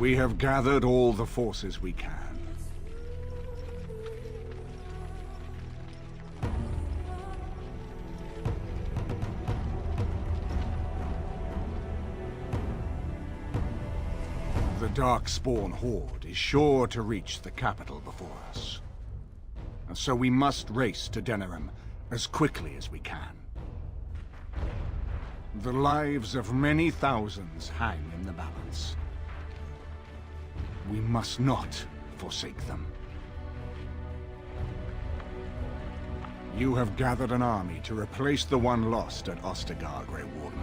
We have gathered all the forces we can. The Darkspawn Horde is sure to reach the capital before us. And so we must race to Denerim as quickly as we can. The lives of many thousands hang in the balance. We must not forsake them. You have gathered an army to replace the one lost at Ostagar, Grey Warden.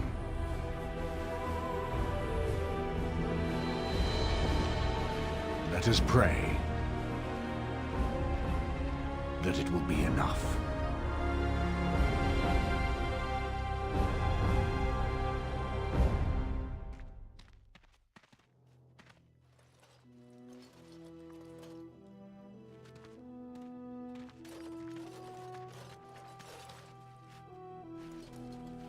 Let us pray that it will be enough.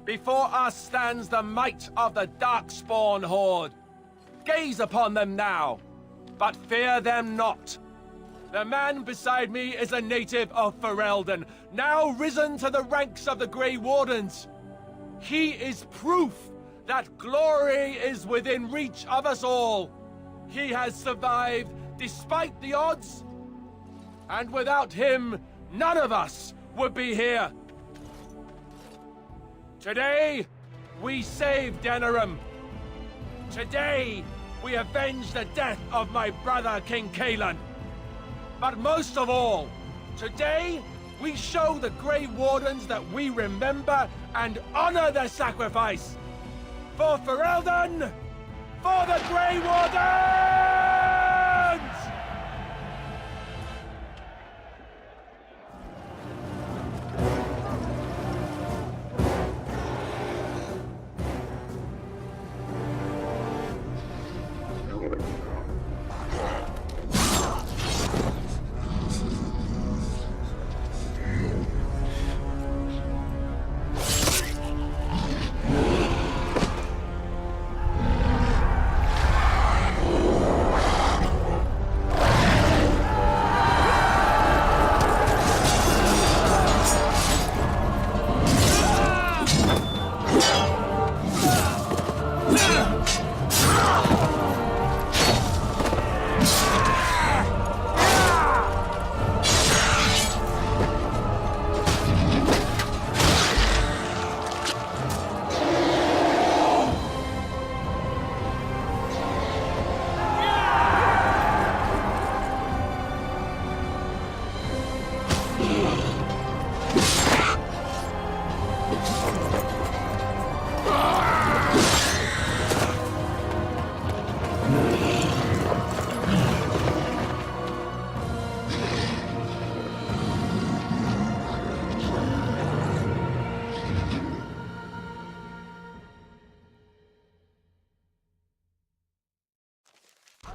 Before us stands the might of the Darkspawn Horde. Gaze upon them now, but fear them not. The man beside me is a native of Ferelden, now risen to the ranks of the Grey Wardens. He is proof that glory is within reach of us all. He has survived despite the odds, and without him, none of us would be here. Today, we save Denerim. Today, we avenge the death of my brother, King Kaelan. But most of all, today, we show the Grey Wardens that we remember and honor their sacrifice. For Ferelden, for the Grey Wardens!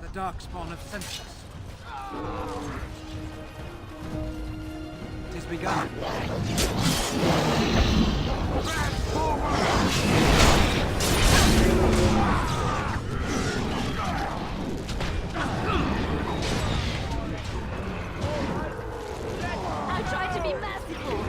The Darkspawn have sent us. It has begun. I tried to be merciful.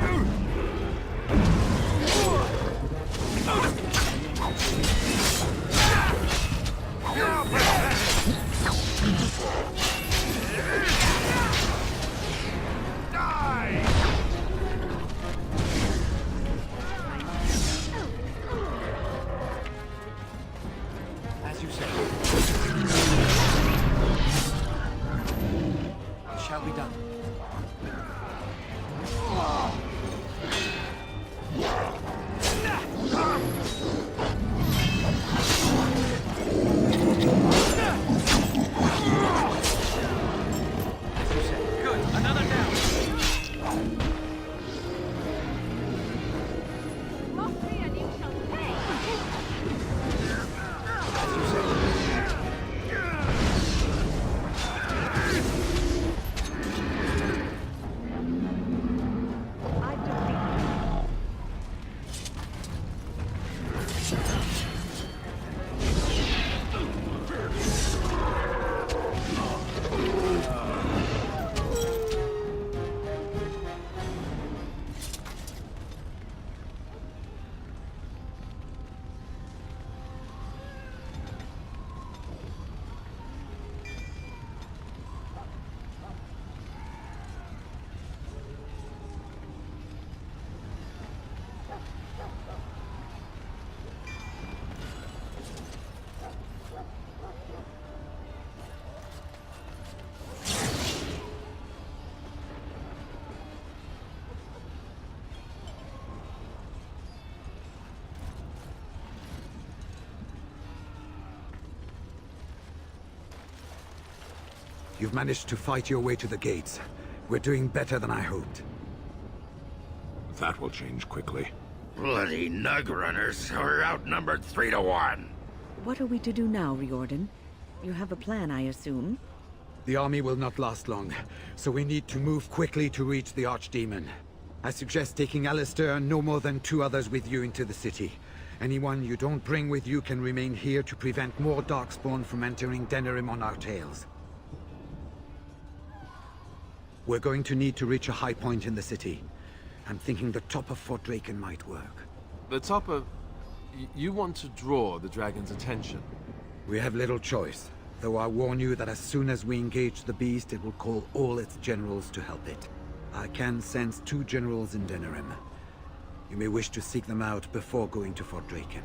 You've managed to fight your way to the gates. We're doing better than I hoped. That will change quickly. Bloody nug runners are outnumbered 3 to 1. What are we to do now, Riordan? You have a plan, I assume? The army will not last long, so we need to move quickly to reach the Archdemon. I suggest taking Alistair and no more than 2 others with you into the city. Anyone you don't bring with you can remain here to prevent more Darkspawn from entering Denerim on our tails. We're going to need to reach a high point in the city. I'm thinking the top of Fort Draken might work. The top of... You want to draw the dragon's attention? We have little choice, though I warn you that as soon as we engage the beast, it will call all its generals to help it. I can sense 2 generals in Denerim. You may wish to seek them out before going to Fort Draken.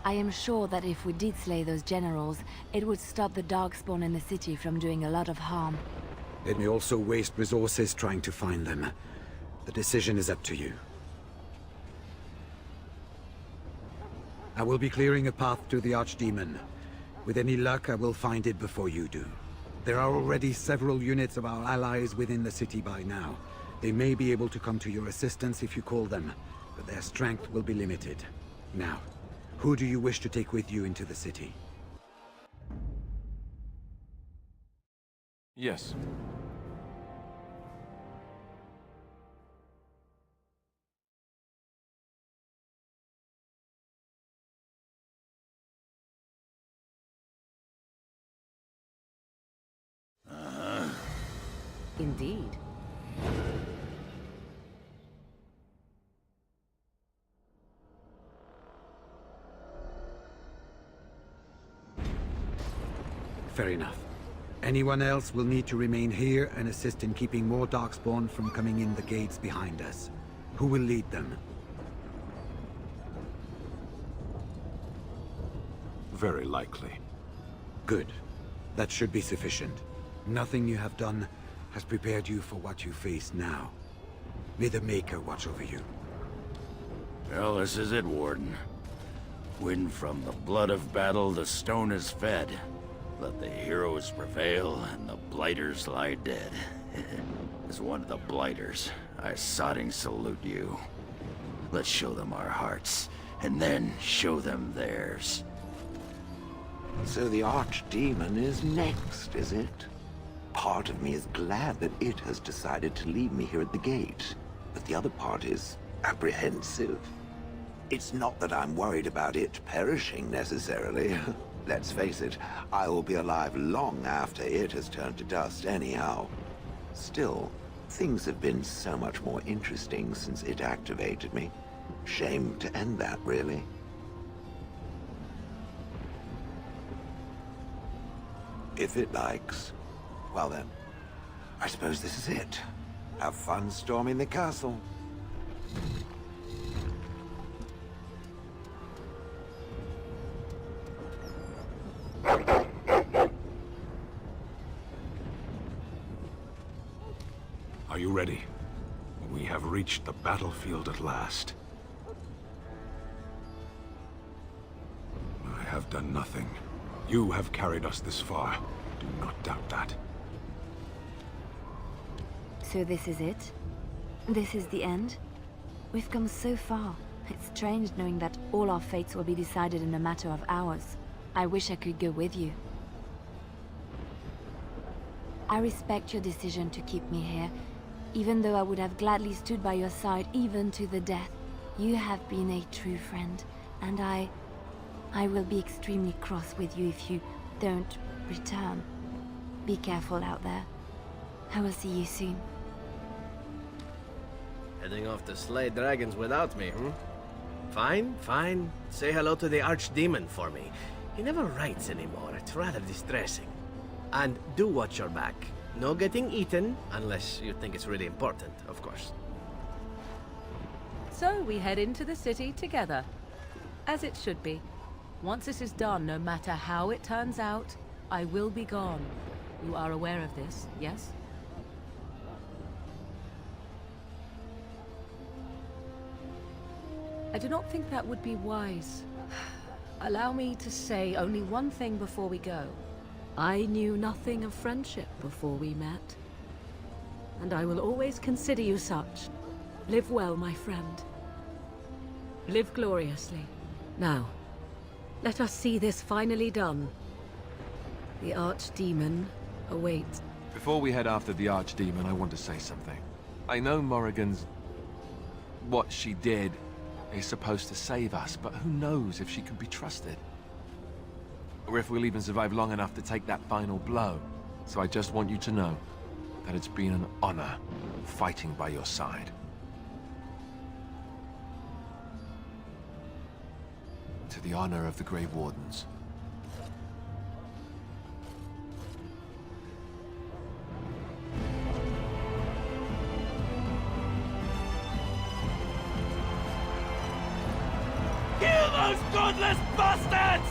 I am sure that if we did slay those generals, it would stop the Darkspawn in the city from doing a lot of harm. It may also waste resources trying to find them. The decision is up to you. I will be clearing a path to the Archdemon. With any luck, I will find it before you do. There are already several units of our allies within the city by now. They may be able to come to your assistance if you call them, but their strength will be limited. Now, who do you wish to take with you into the city? Yes. Indeed. Fair enough. Anyone else will need to remain here and assist in keeping more Darkspawn from coming in the gates behind us. Who will lead them? Very likely. Good. That should be sufficient. Nothing you have done has prepared you for what you face now. May the Maker watch over you. Well, this is it, Warden. When from the blood of battle the stone is fed, let the heroes prevail and the blighters lie dead. As one of the blighters, I sodding salute you. Let's show them our hearts, and then show them theirs. So the Archdemon is next, is it? Part of me is glad that it has decided to leave me here at the gate, but the other part is apprehensive. It's not that I'm worried about it perishing necessarily. Let's face it, I will be alive long after it has turned to dust anyhow. Still, things have been so much more interesting since it activated me. Shame to end that, really. If it likes. Well then, I suppose this is it. Have fun storming the castle. Are you ready? We have reached the battlefield at last. I have done nothing. You have carried us this far. Do not doubt that. So this is it? This is the end? We've come so far. It's strange knowing that all our fates will be decided in a matter of hours. I wish I could go with you. I respect your decision to keep me here, even though I would have gladly stood by your side even to the death. You have been a true friend, and I will be extremely cross with you if you don't return. Be careful out there. I will see you soon. Heading off to slay dragons without me, hmm? Fine, fine. Say hello to the Archdemon for me. He never writes anymore. It's rather distressing. And do watch your back. No getting eaten, unless you think it's really important, of course. So we head into the city together. As it should be. Once this is done, no matter how it turns out, I will be gone. You are aware of this, yes? I do not think that would be wise. Allow me to say only one thing before we go. I knew nothing of friendship before we met. And I will always consider you such. Live well, my friend. Live gloriously. Now, let us see this finally done. The Archdemon awaits. Before we head after the Archdemon, I want to say something. I know Morrigan's... what she did is supposed to save us, but who knows if she can be trusted? Or if we'll even survive long enough to take that final blow. So I just want you to know that it's been an honor fighting by your side. To the honor of the Grey Wardens. Kill those godless bastards!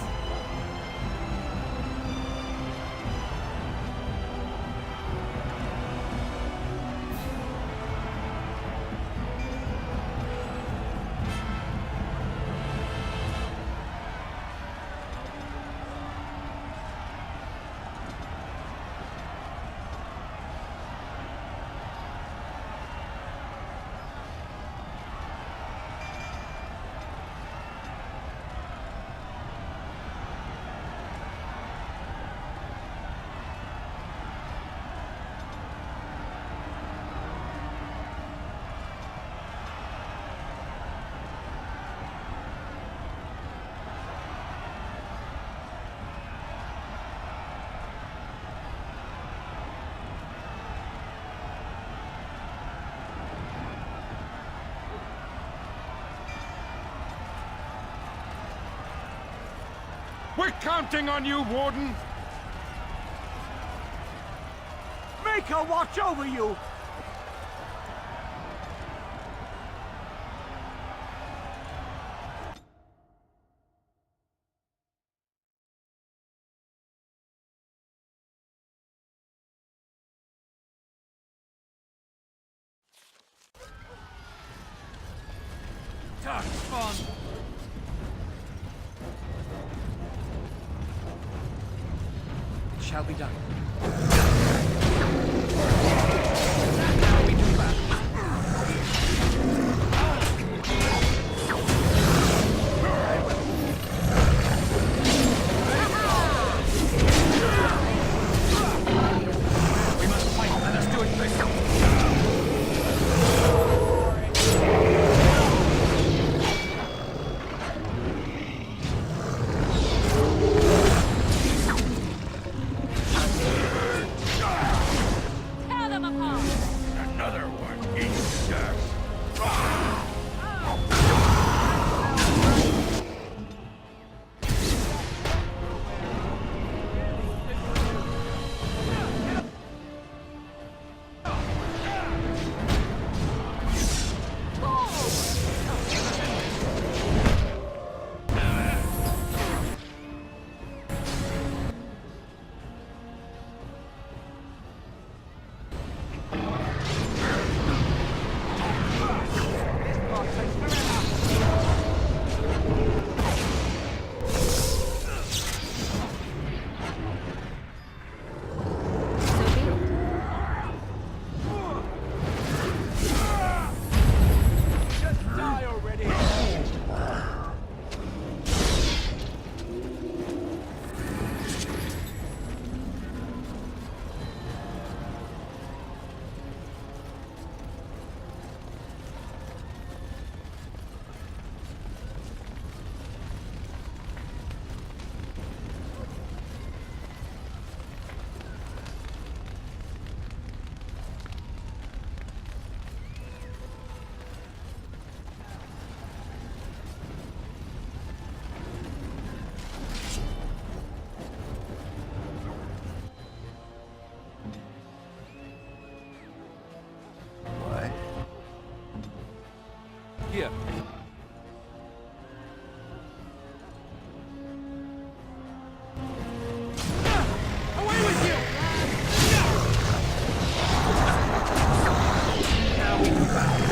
We're counting on you, Warden! Make her watch over you! Darkspawn! It shall be done. Now we do battle. We must fight. Let us do it quick. Here. Away with you! Now we do battle.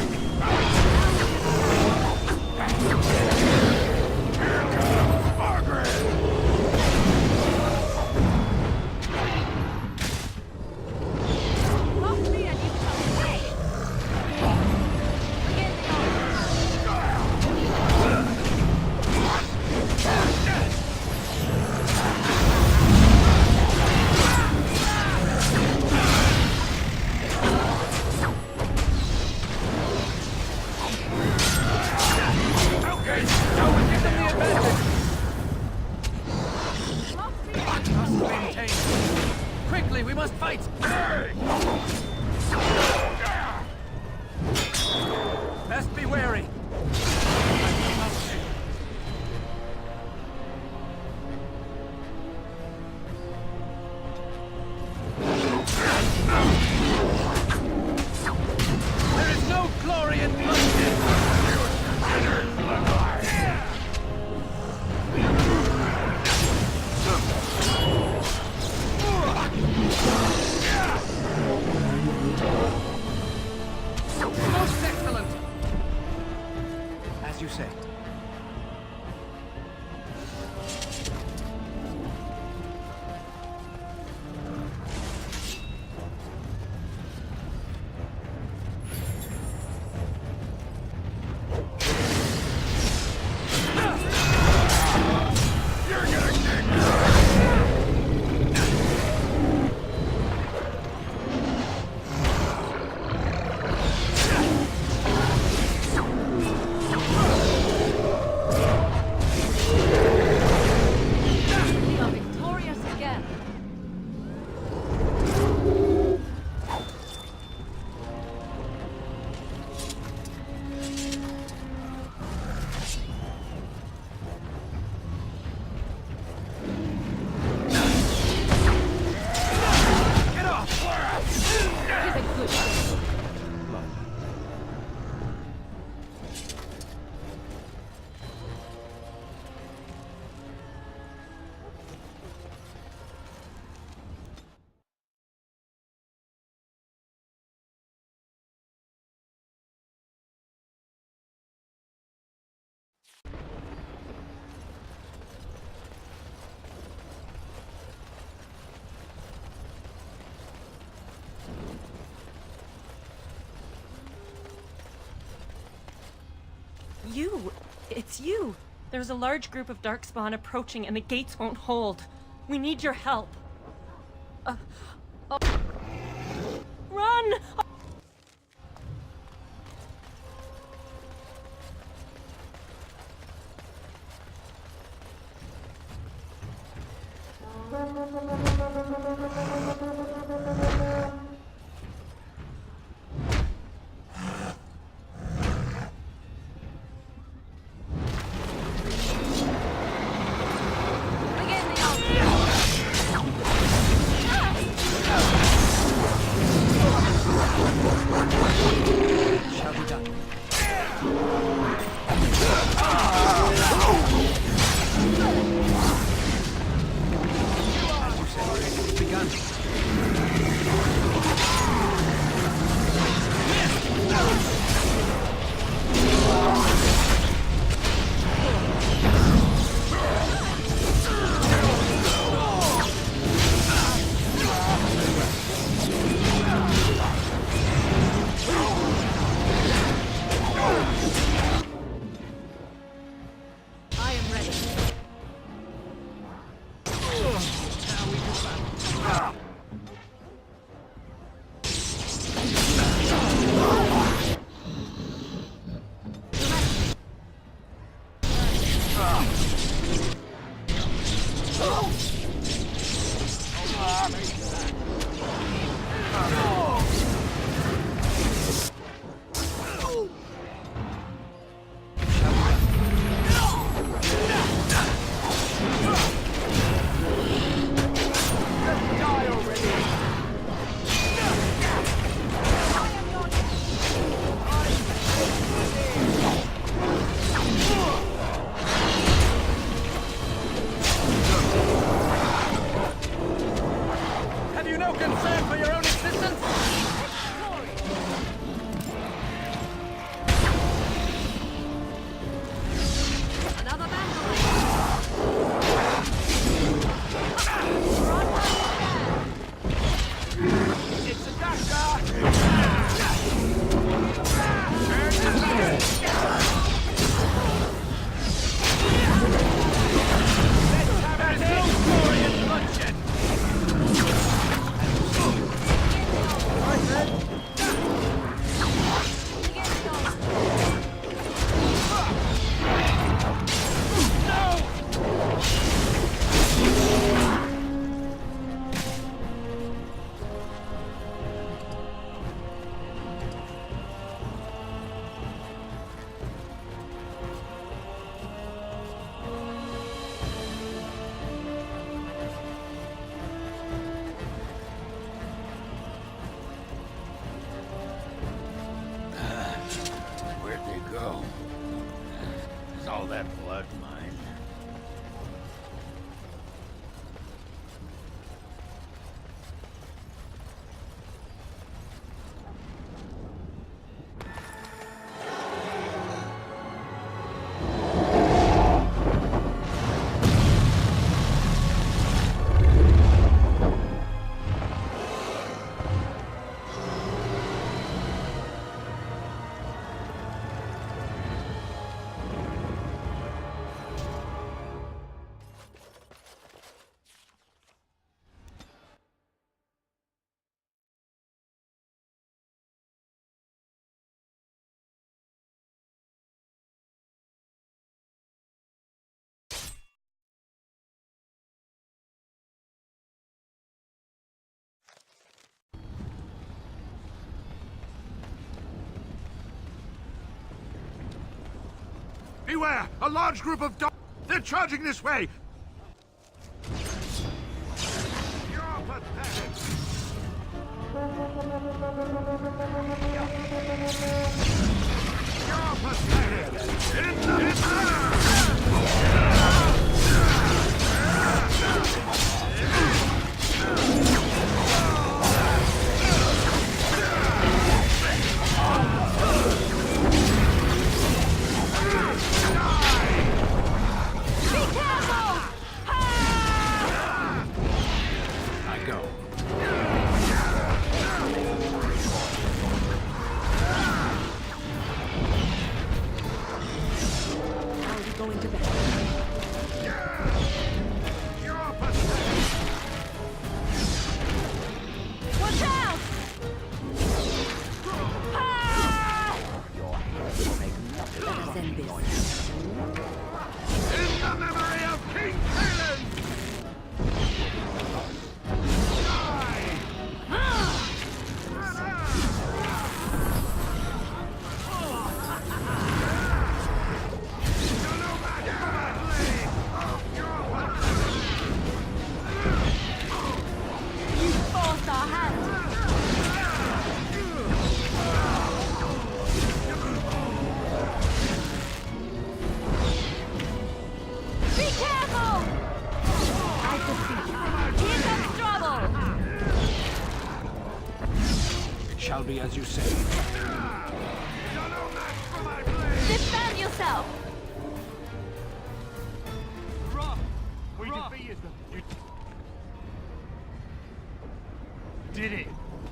you. It's you. There's a large group of Darkspawn approaching and the gates won't hold. We need your help. Run! Shall be done. As you said, it's begun. I am ready. Have you no concern for your own existence? Another battle. It's a doctor! There's no glory in bloodshed! Where'd they go? Is all that blood mine? Beware! A large group of They're charging this way! You're pathetic! You're I go. shall be as you say. Defend yourself! We defeated them. You did it.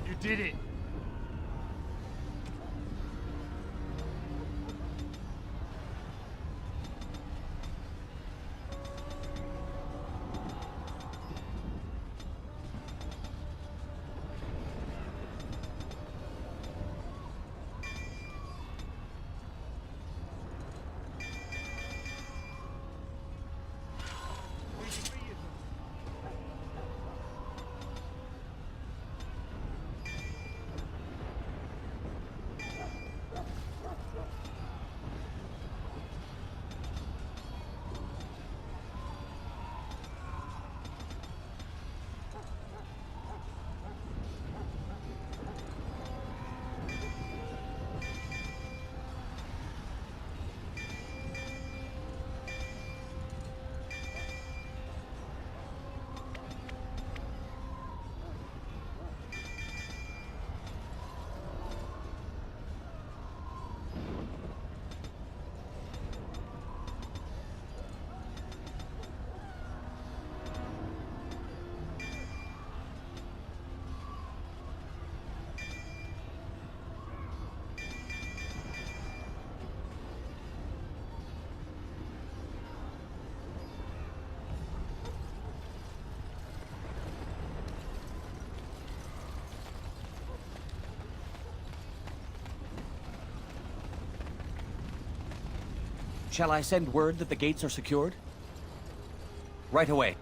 You did it. Shall I send word that the gates are secured? Right away.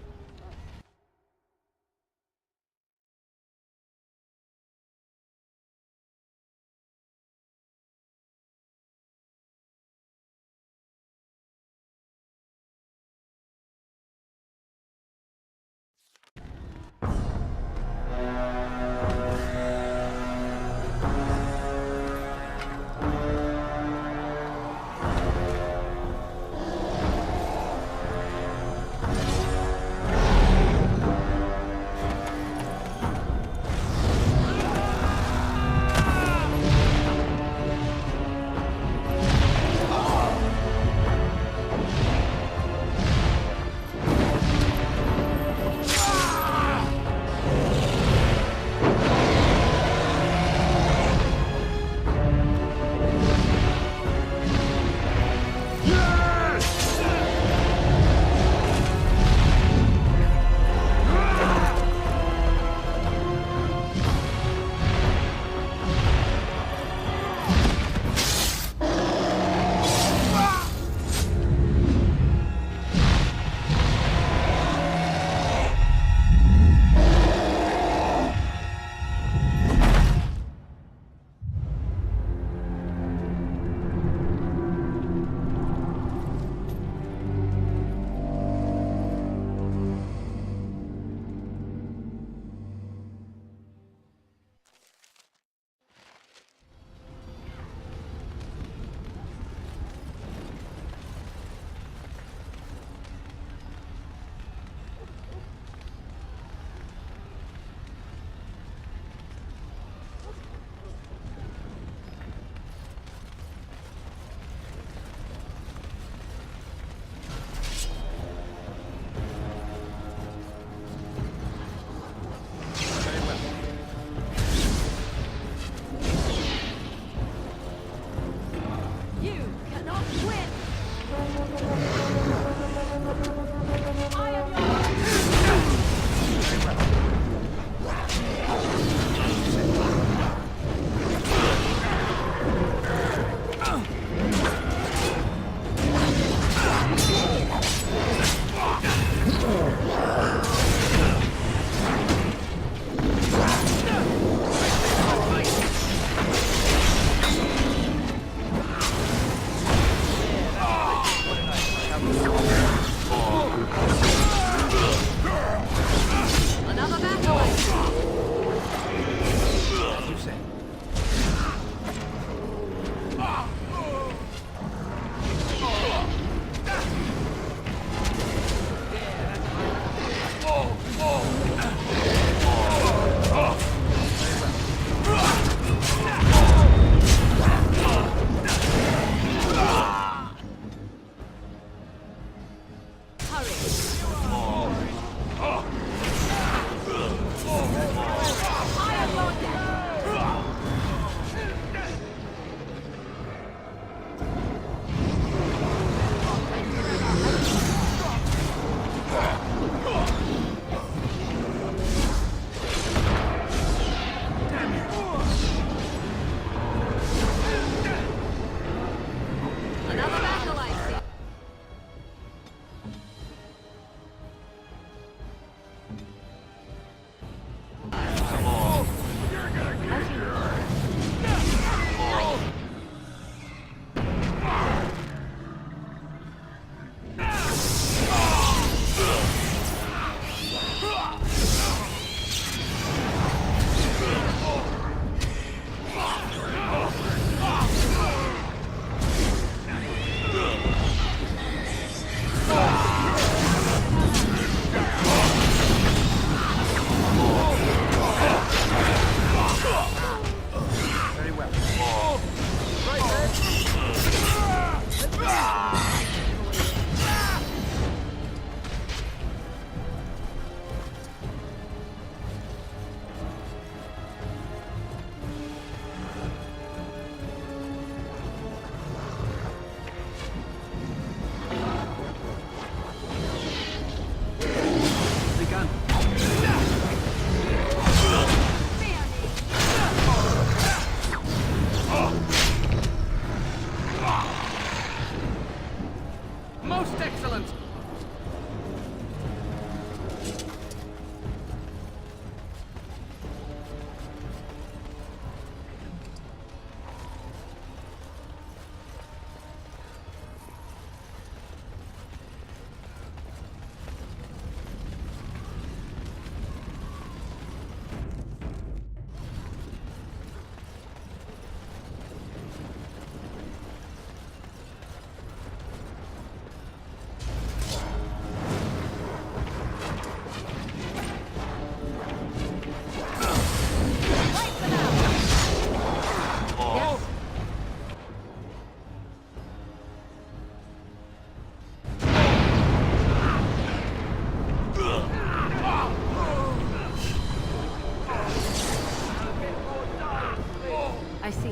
I see.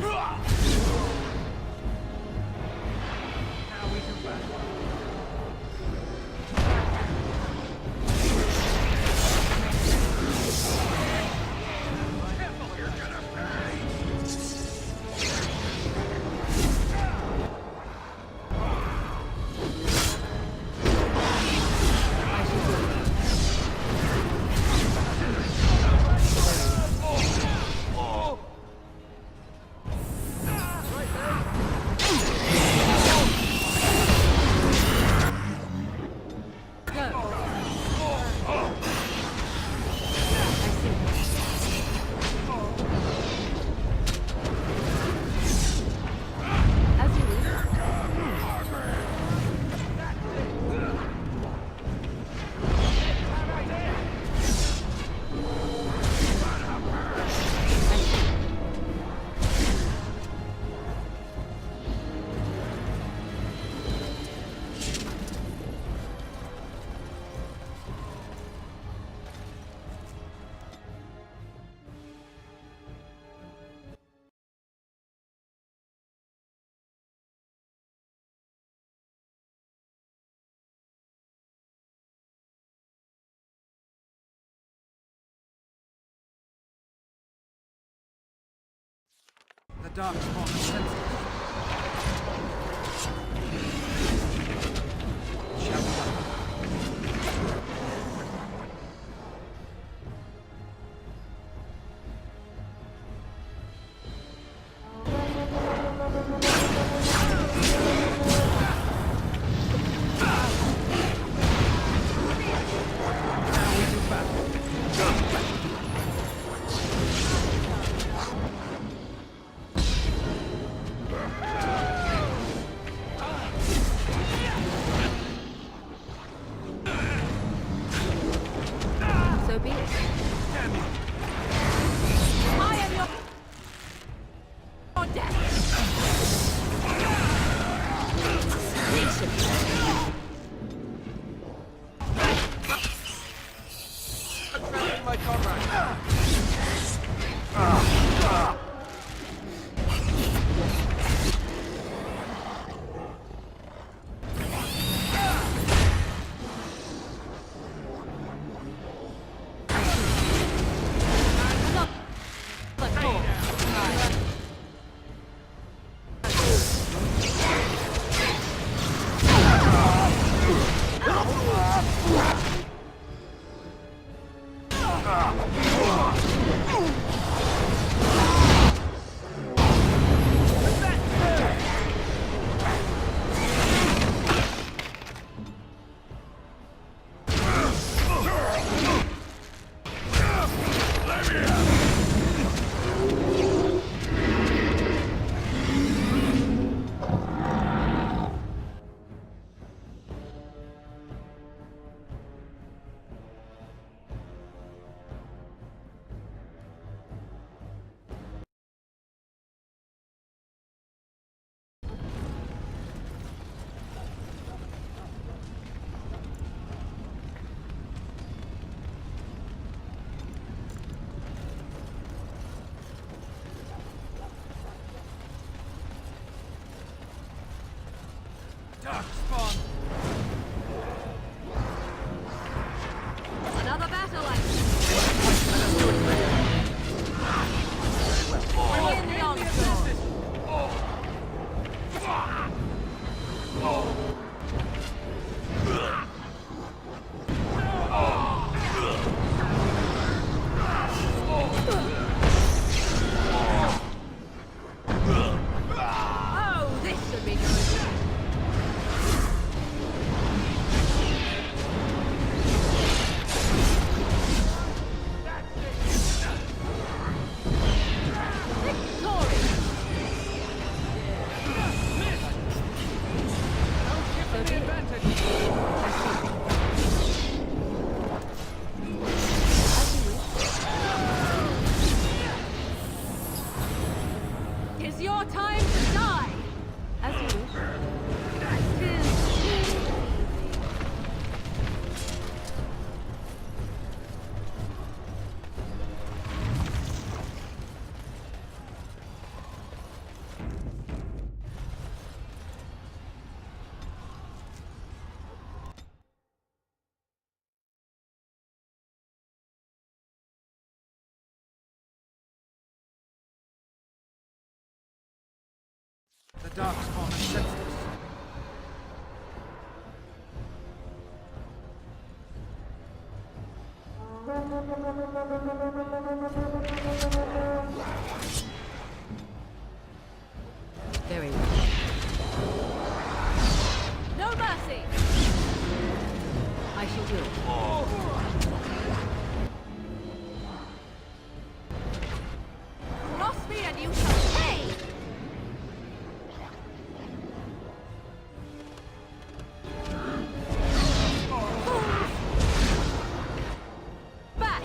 The darkspawn of senses. Shall we go? Darkspawn! Another battle axe! Begin the onslaught! Oh, this should be good. It's your time to die! As you wish. The Darkspawn has sensed us. Very well. No mercy! I shall do it. Cross me and you shall pay! Back!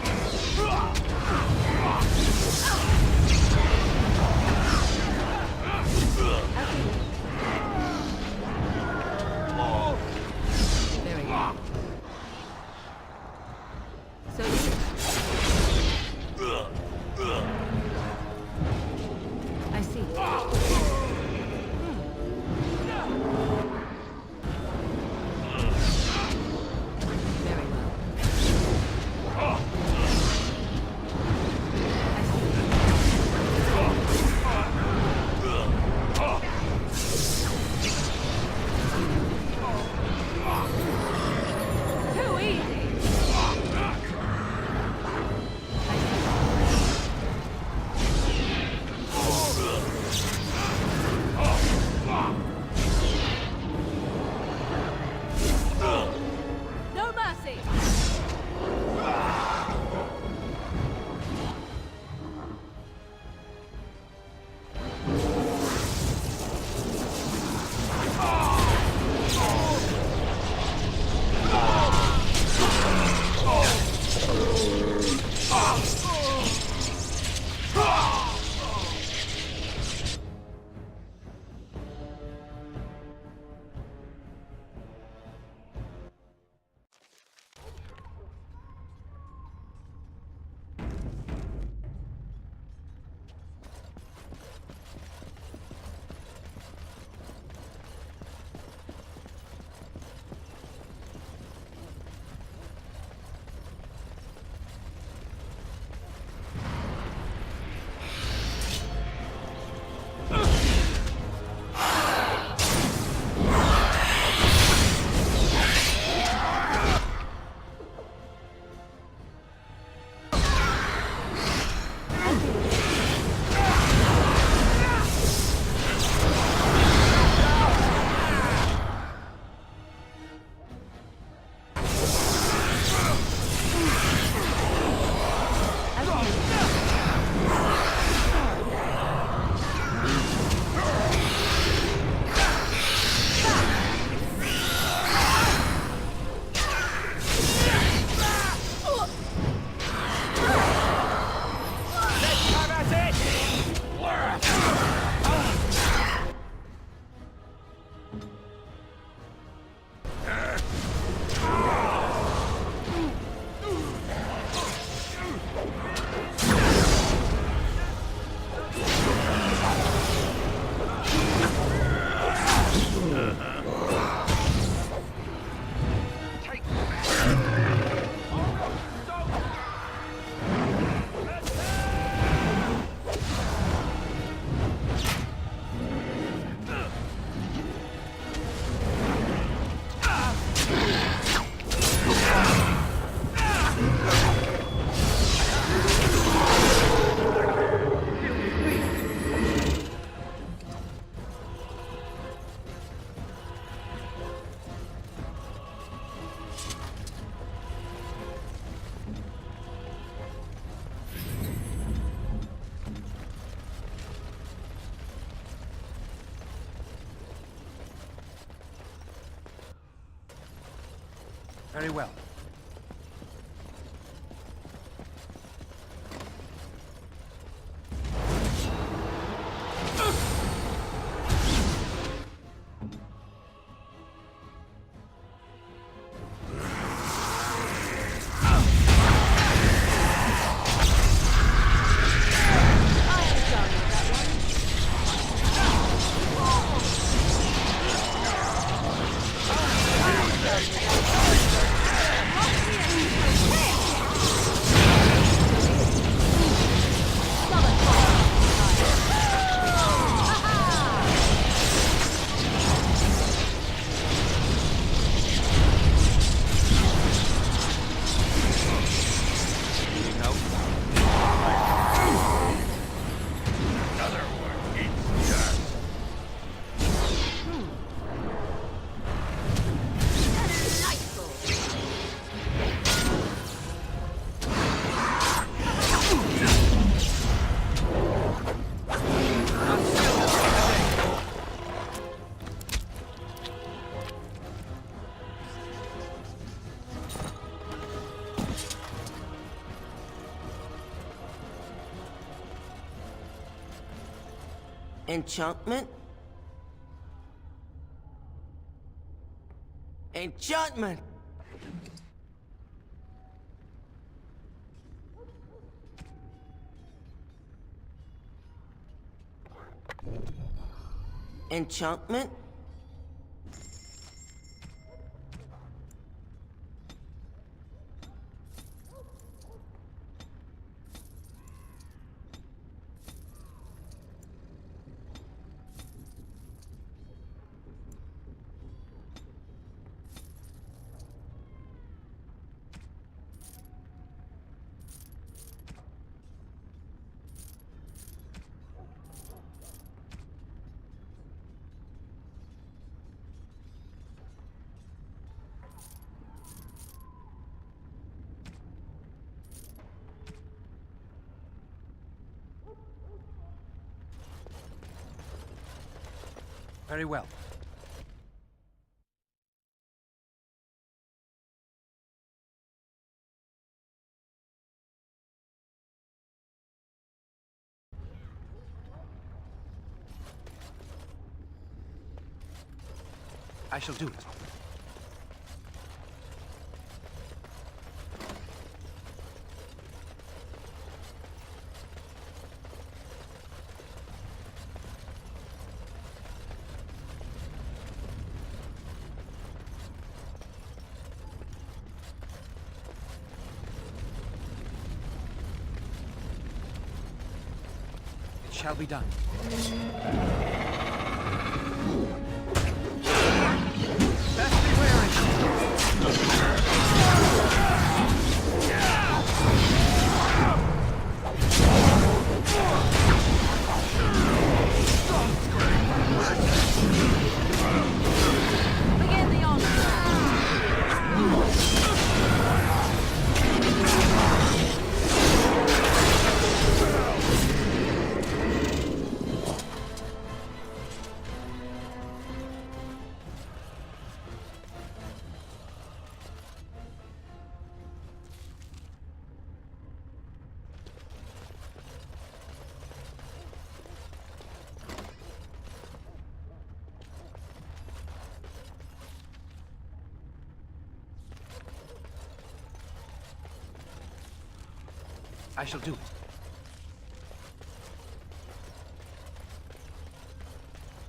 Very well. Very well. Enchantment? Enchantment! Enchantment? Very well. I shall do it. It shall be done. Best be wary. Begin the I shall do it.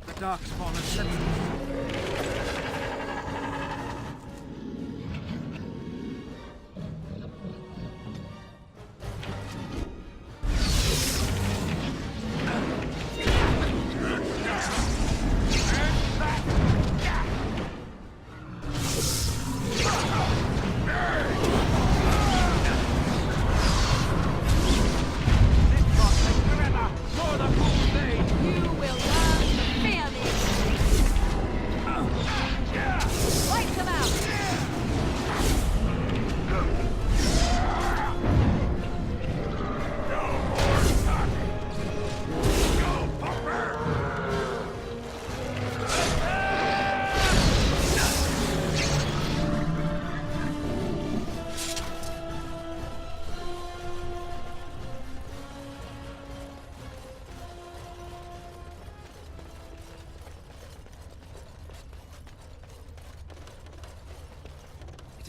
The darkspawn of sentinels. You will learn to fear me!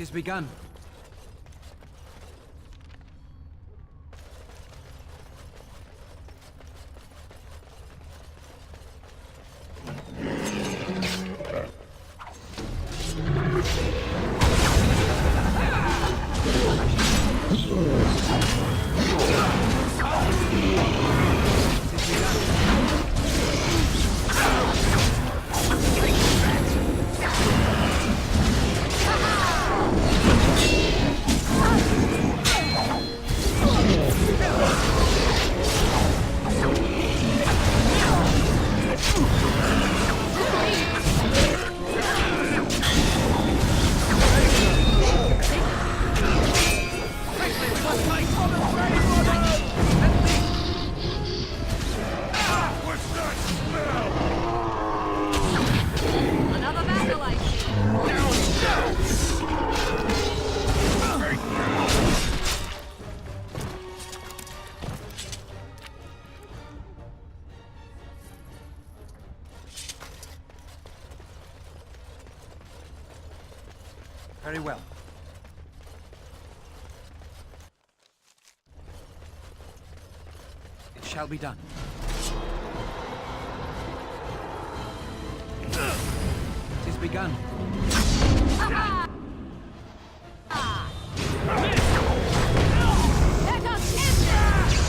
is begun. Another battle, I see. Very well. It shall be done. It is begun. Let us end this!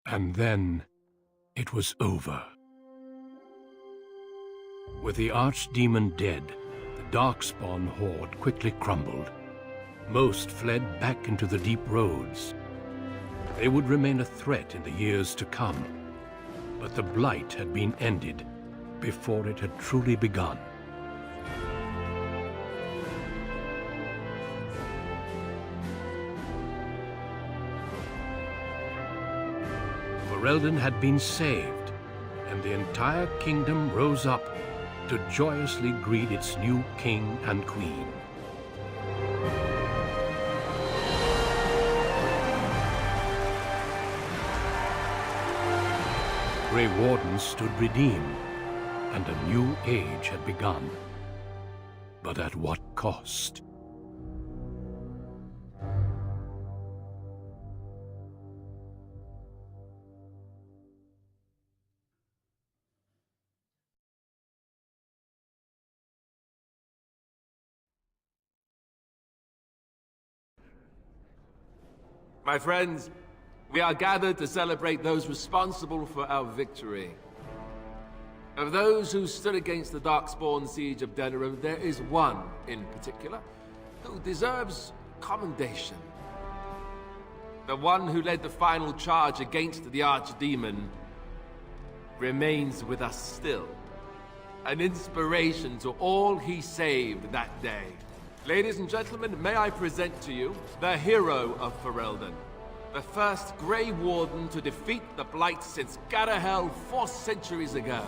And then it was over. With the Archdemon dead, the Darkspawn horde quickly crumbled. Most fled back into the deep roads. They would remain a threat in the years to come, but the Blight had been ended before it had truly begun. Ferelden had been saved, and the entire kingdom rose up to joyously greet its new king and queen. Grey Wardens stood redeemed, and a new age had begun. But at what cost? My friends, we are gathered to celebrate those responsible for our victory. Of those who stood against the Darkspawn siege of Denerim, there is one in particular who deserves commendation. The one who led the final charge against the Archdemon remains with us still. An inspiration to all he saved that day. Ladies and gentlemen, may I present to you the hero of Ferelden. The first Grey Warden to defeat the Blight since Garahel 4 centuries ago.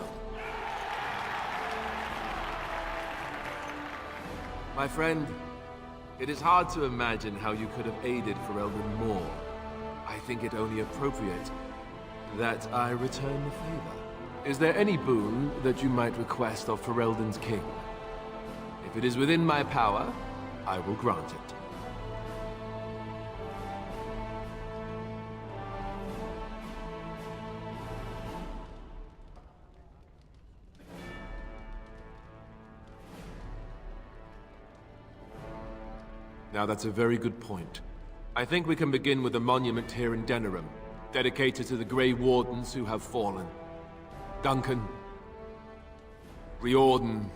My friend, it is hard to imagine how you could have aided Ferelden more. I think it only appropriate that I return the favor. Is there any boon that you might request of Ferelden's king? If it is within my power, I will grant it. Now that's a very good point. I think we can begin with a monument here in Denerim, dedicated to the Grey Wardens who have fallen. Duncan, Riordan,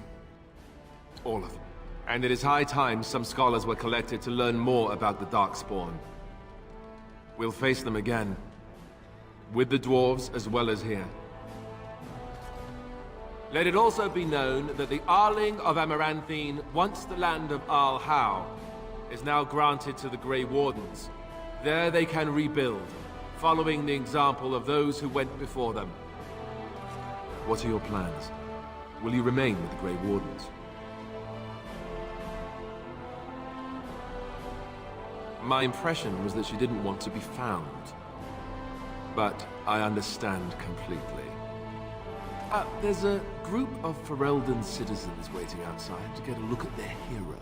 all of them. And it is high time some scholars were collected to learn more about the Darkspawn. We'll face them again, with the dwarves as well as here. Let it also be known that the Arling of Amaranthine, once the land of Arl Howe, is now granted to the Grey Wardens. There they can rebuild, following the example of those who went before them. What are your plans? Will you remain with the Grey Wardens? My impression was that she didn't want to be found. But I understand completely. There's a group of Ferelden citizens waiting outside to get a look at their hero.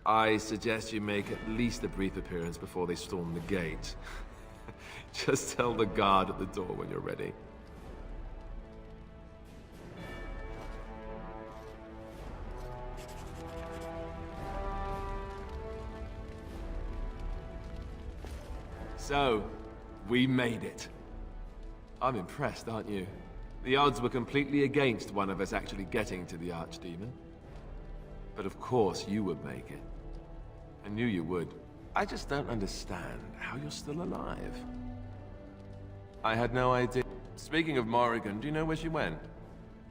I suggest you make at least a brief appearance before they storm the gate. Just tell the guard at the door when you're ready. So, we made it. I'm impressed, aren't you? The odds were completely against one of us actually getting to the Archdemon. But of course you would make it. I knew you would. I just don't understand how you're still alive. I had no idea. Speaking of Morrigan, do you know where she went?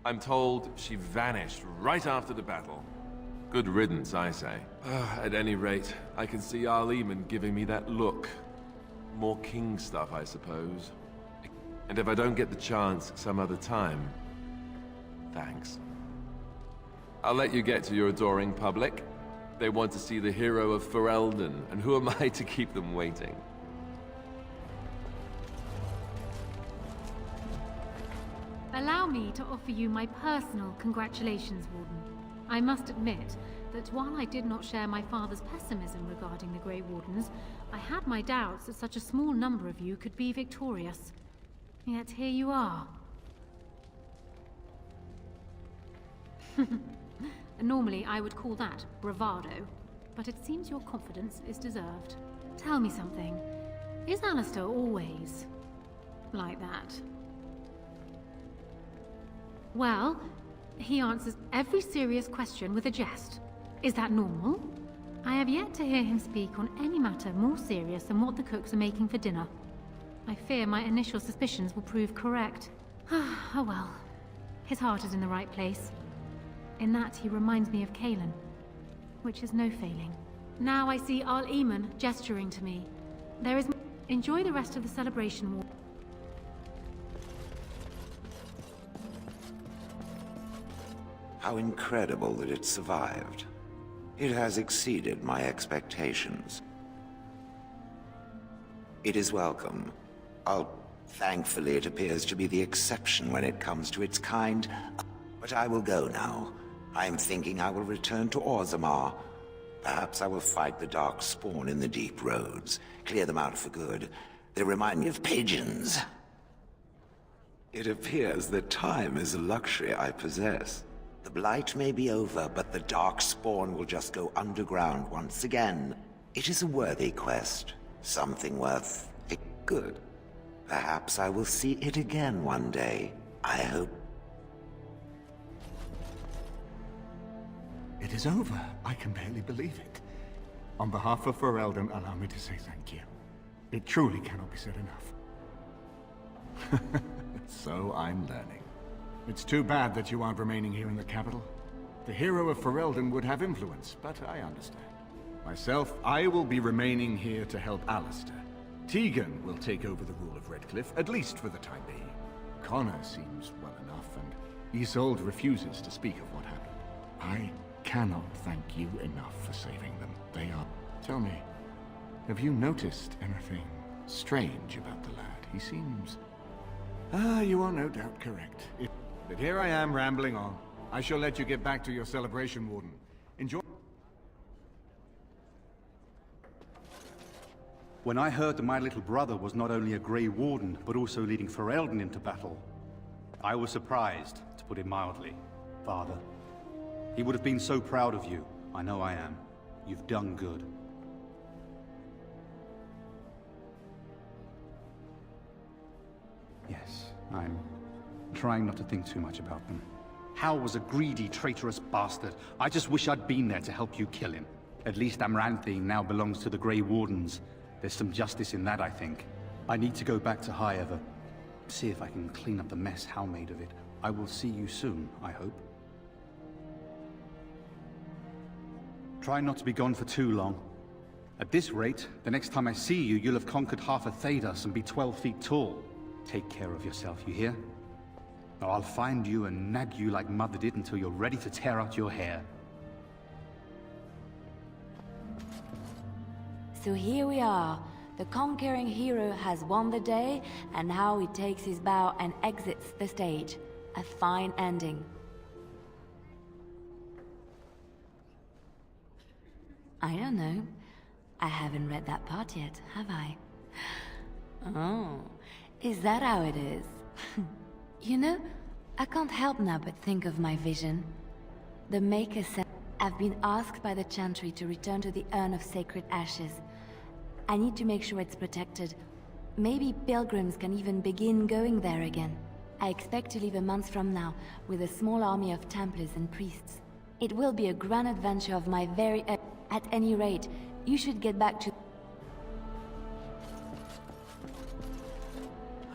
I'm told she vanished right after the battle. Good riddance, I say. At any rate, I can see Arleman giving me that look. More king stuff, I suppose. And if I don't get the chance some other time, thanks. I'll let you get to your adoring public. They want to see the hero of Ferelden, and who am I to keep them waiting? Allow me to offer you my personal congratulations, Warden. I must admit that while I did not share my father's pessimism regarding the Grey Wardens, I had my doubts that such a small number of you could be victorious. Yet here you are. Normally, I would call that bravado, but it seems your confidence is deserved. Tell me something. Is Alistair always like that? Well, he answers every serious question with a jest. Is that normal? I have yet to hear him speak on any matter more serious than what the cooks are making for dinner. I fear my initial suspicions will prove correct. Oh well. His heart is in the right place. In that he reminds me of Kalen, which is no failing. Now I see Al Eamon gesturing to me. There is... Enjoy the rest of the celebration, War. How incredible that it survived. It has exceeded my expectations. It is welcome. Thankfully, it appears to be the exception when it comes to its kind. But I will go now. I am thinking I will return to Orzammar. Perhaps I will fight the dark spawn in the deep roads. Clear them out for good. They remind me of pigeons. It appears that time is a luxury I possess. The blight may be over, but the dark spawn will just go underground once again. It is a worthy quest. Something worth it. Good. Perhaps I will see it again one day. I hope. It is over. I can barely believe it. On behalf of Ferelden, allow me to say thank you. It truly cannot be said enough. So I'm learning. It's too bad that you aren't remaining here in the capital. The hero of Ferelden would have influence, but I understand. Myself, I will be remaining here to help Alistair. Tegan will take over the rule of Redcliffe, at least for the time being. Connor seems well enough, and Isolde refuses to speak of what happened. I cannot thank you enough for saving them. They are... Tell me, have you noticed anything strange about the lad? He seems... you are no doubt correct. But here I am rambling on. I shall let you get back to your celebration, Warden. Enjoy... When I heard that my little brother was not only a Grey Warden, but also leading Ferelden into battle, I was surprised, to put it mildly, Father. He would have been so proud of you. I know I am. You've done good. Yes, I'm trying not to think too much about them. Hal was a greedy, traitorous bastard. I just wish I'd been there to help you kill him. At least Amaranthine now belongs to the Grey Wardens. There's some justice in that, I think. I need to go back to High Ever. See if I can clean up the mess Hal made of it. I will see you soon, I hope. Try not to be gone for too long. At this rate, the next time I see you, you'll have conquered half of Thedas and be 12 feet tall. Take care of yourself, you hear? Or I'll find you and nag you like Mother did until you're ready to tear out your hair. So here we are. The conquering hero has won the day, and now he takes his bow and exits the stage. A fine ending. I don't know. I haven't read that part yet, have I? Oh, is that how it is? You know, I can't help now but think of my vision. The Maker said, I've been asked by the Chantry to return to the Urn of Sacred Ashes. I need to make sure it's protected. Maybe pilgrims can even begin going there again. I expect to leave a month from now, with a small army of Templars and priests. It will be a grand adventure of my very own. At any rate, you should get back to...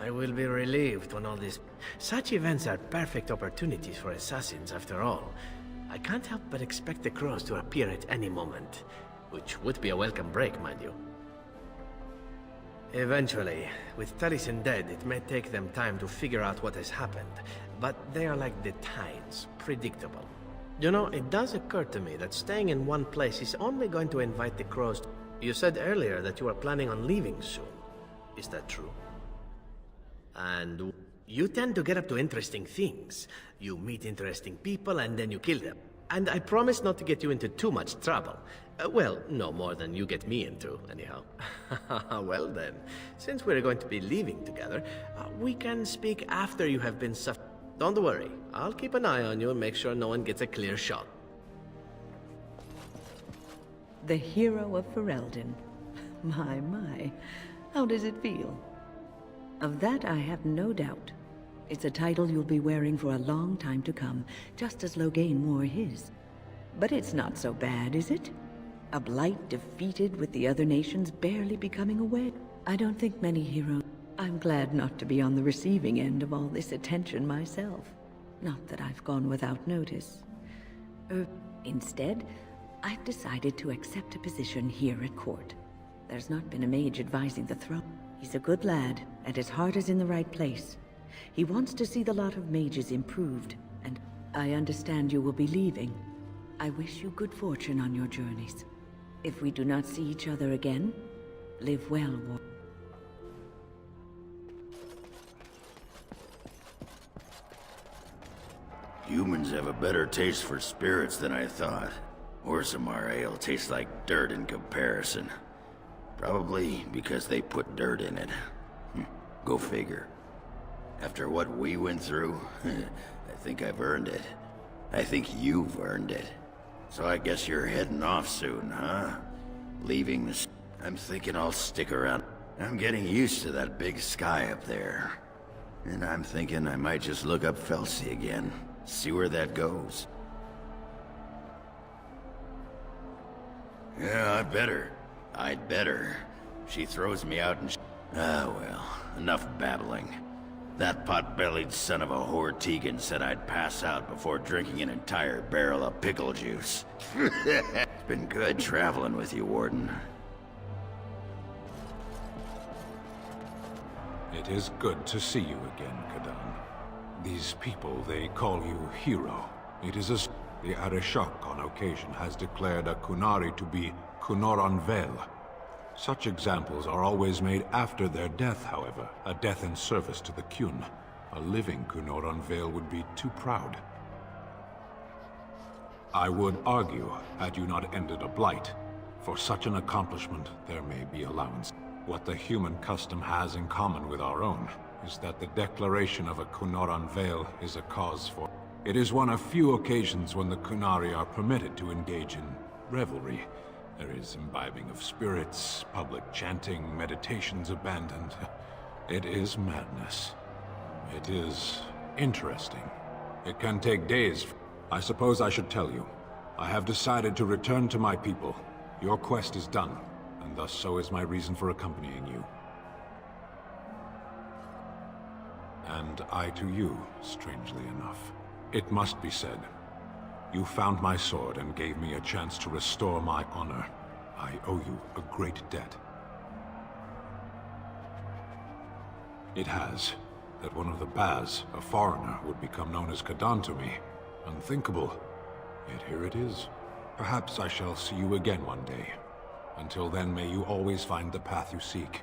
I will be relieved when all this... Such events are perfect opportunities for assassins, after all. I can't help but expect the crows to appear at any moment. Which would be a welcome break, mind you. Eventually, with Taliesin dead, it may take them time to figure out what has happened. But they are like the tides, predictable. You know, it does occur to me that staying in one place is only going to invite the crows. You said earlier that you are planning on leaving soon. Is that true? And you tend to get up to interesting things. You meet interesting people and then you kill them. And I promise not to get you into too much trouble. Well, no more than you get me into, anyhow. Well then, since we're going to be leaving together, we can speak after you have been Don't worry, I'll keep an eye on you and make sure no one gets a clear shot. The hero of Ferelden. My, how does it feel? Of that I have no doubt. It's a title you'll be wearing for a long time to come, just as Loghain wore his. But it's not so bad, is it? A blight defeated with the other nations barely becoming aware. I don't think many heroes... I'm glad not to be on the receiving end of all this attention myself. Not that I've gone without notice. Instead, I've decided to accept a position here at court. There's not been a mage advising the throne. He's a good lad, and his heart is in the right place. He wants to see the lot of mages improved, and I understand you will be leaving. I wish you good fortune on your journeys. If we do not see each other again, live well, War. Humans have a better taste for spirits than I thought. Orzammar ale tastes like dirt in comparison. Probably because they put dirt in it. Go figure. After what we went through, I think I've earned it. I think you've earned it. So I guess you're heading off soon, huh? Leaving this... I'm thinking I'll stick around. I'm getting used to that big sky up there. And I'm thinking I might just look up Felsi again. See where that goes. Yeah, I'd better. She throws me out and ah, well, enough babbling. That pot-bellied son of a whore Tegan said I'd pass out before drinking an entire barrel of pickle juice. It's been good traveling with you, Warden. It is good to see you again, Kadan. These people, they call you hero. It is as the Arishok on occasion has declared a Kunari to be Kunoran Vel. Such examples are always made after their death, however, a death in service to the Kyun. A living Kunoran Vel would be too proud. I would argue, had you not ended a blight, for such an accomplishment there may be allowance. What the human custom has in common with our own is that the declaration of a Kunoran Vel is a cause for... It is one of few occasions when the Kunari are permitted to engage in revelry. There is imbibing of spirits, public chanting, meditations abandoned. It is madness. It is interesting. It can take days. I suppose I should tell you. I have decided to return to my people. Your quest is done, and thus so is my reason for accompanying you. And I to you, strangely enough. It must be said, you found my sword and gave me a chance to restore my honor. I owe you a great debt. It has that one of the Baz, a foreigner, would become known as Kadan to me. Unthinkable. Yet here it is. Perhaps I shall see you again one day. Until then, may you always find the path you seek.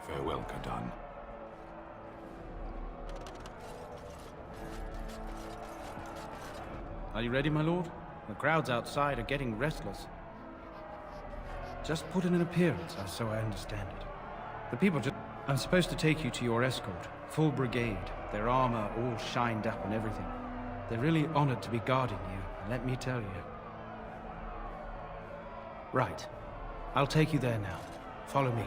Farewell, Kadan. Are you ready, my lord? The crowds outside are getting restless. Just put in an appearance, so I understand it. The people just... I'm supposed to take you to your escort. Full brigade. Their armor all shined up and everything. They're really honored to be guarding you, let me tell you. Right. I'll take you there now. Follow me.